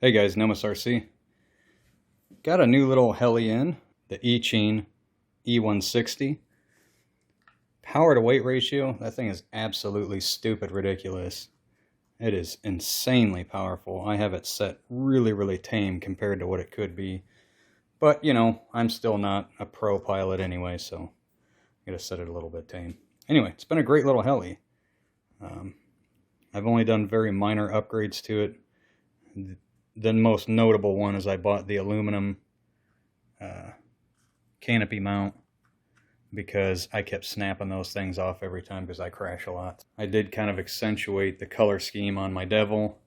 Hey guys, Nomus RC. Got a new little heli in, the E160. Power to weight ratio, that thing is absolutely stupid ridiculous. It is insanely powerful. I have it set really tame compared to what it could be. But, you know, I'm still not a pro pilot anyway, so I gotta set it a little bit tame. Anyway, it's been a great little heli. I've only done very minor upgrades to it. The most notable one is I bought the aluminum canopy mount because I kept snapping those things off every time because I crash a lot. I did kind of accentuate the color scheme on my Devil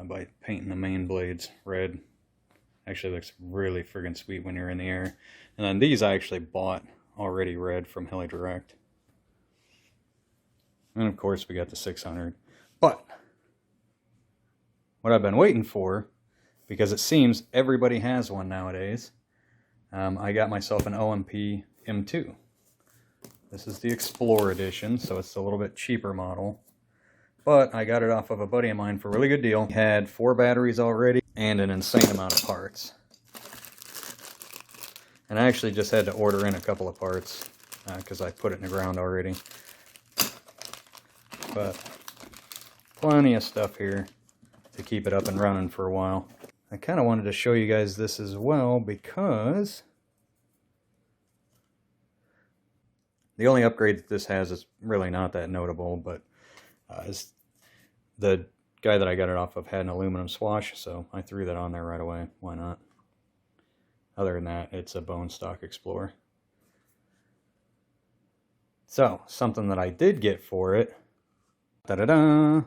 by painting the main blades red. Actually looks really friggin' sweet when you're in the air. And then these I actually bought already red from Heli Direct. And of course we got the 600. But what I've been waiting for, because it seems everybody has one nowadays, I got myself an OMP M2. This is the Explorer edition, so it's a little bit cheaper model. But I got it off of a buddy of mine for a really good deal. It had 4 batteries already and an insane amount of parts. And I actually just had to order in a couple of parts because I put it in the ground already. But plenty of stuff here to keep it up and running for a while. I kind of wanted to show you guys this as well because the only upgrade that this has is really not that notable, but the guy that I got it off of had an aluminum swash, so I threw that on there right away. Why not? Other than that, it's a bone stock Explorer. So, something that I did get for it, da-da-da,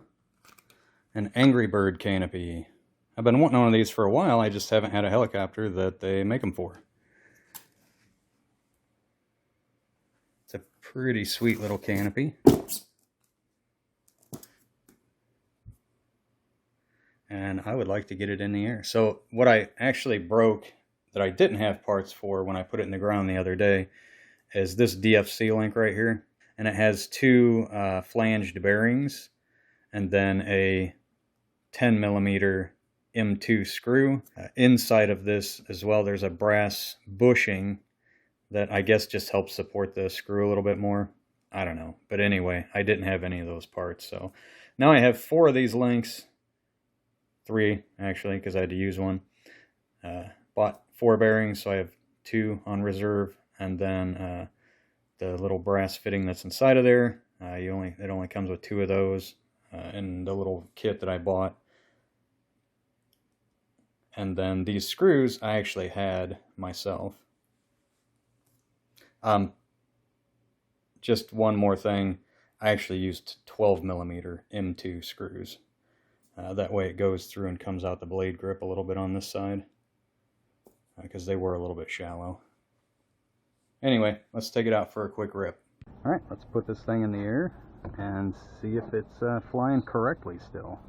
an Angry Bird canopy. I've been wanting one of these for a while, I just haven't had a helicopter that they make them for. It's a pretty sweet little canopy. And I would like to get it in the air. So what I actually broke that I didn't have parts for when I put it in the ground the other day is this DFC link right here. And it has 2 flanged bearings and then a 10mm M2 screw. Inside of this as well, there's a brass bushing that I guess just helps support the screw a little bit more. I don't know. But anyway, I didn't have any of those parts. So now I have 4 of these links. 3 actually, because I had to use one. Bought 4 bearings, so I have 2 on reserve. And then the little brass fitting that's inside of there. It only comes with 2 of those in the little kit that I bought. And then these screws I actually had myself. Just one more thing, I actually used 12mm M2 screws. That way it goes through and comes out the blade grip a little bit on this side, because they were a little bit shallow. Anyway, let's take it out for a quick rip. Alright, let's put this thing in the air and see if it's flying correctly still.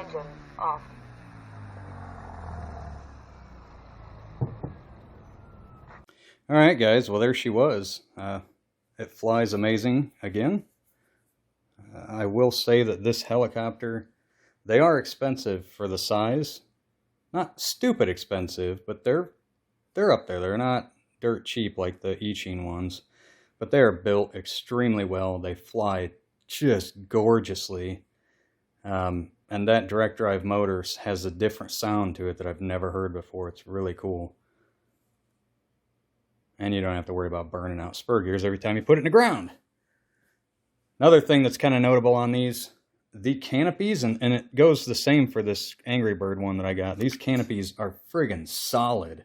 engine off. All right, guys. Well, there she was. It flies amazing again. I will say that this helicopter, they are expensive for the size. Not stupid expensive, but they're up there. They're not dirt cheap like the Iching ones, but they are built extremely well. They fly just gorgeously. And that direct drive motor has a different sound to it that I've never heard before. It's really cool. And you don't have to worry about burning out spur gears every time you put it in the ground. Another thing that's kind of notable on these, the canopies, and it goes the same for this Angry Bird one that I got. These canopies are friggin' solid.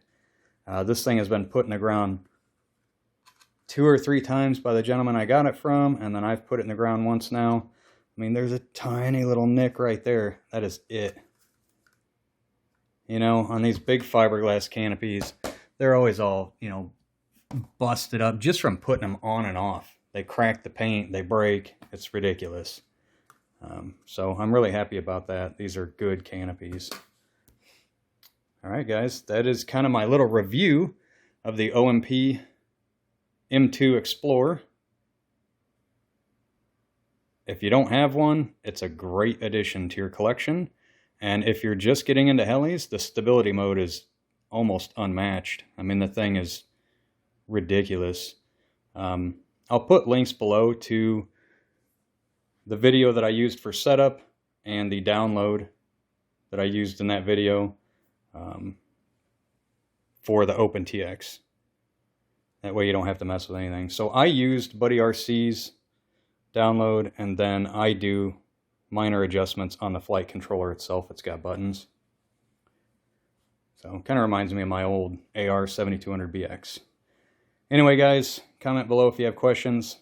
This thing has been put in the ground 2 or 3 times by the gentleman I got it from, and then I've put it in the ground once now. I mean, there's a tiny little nick right there. That is it. You know, on these big fiberglass canopies, they're always all, you know, busted up just from putting them on and off. They crack the paint, they break. It's ridiculous. So I'm really happy about that. These are good canopies. All right, guys, that is kind of my little review of the OMP M2 Explorer. If you don't have one, it's a great addition to your collection. And if you're just getting into helis, the stability mode is almost unmatched. I mean, the thing is ridiculous. I'll put links below to the video that I used for setup and the download that I used in that video for the OpenTX. That way you don't have to mess with anything. So I used Buddy RC's download, and then I do minor adjustments on the flight controller itself. It's got buttons. So it kind of reminds me of my old AR 7200BX. Anyway, guys, comment below if you have questions.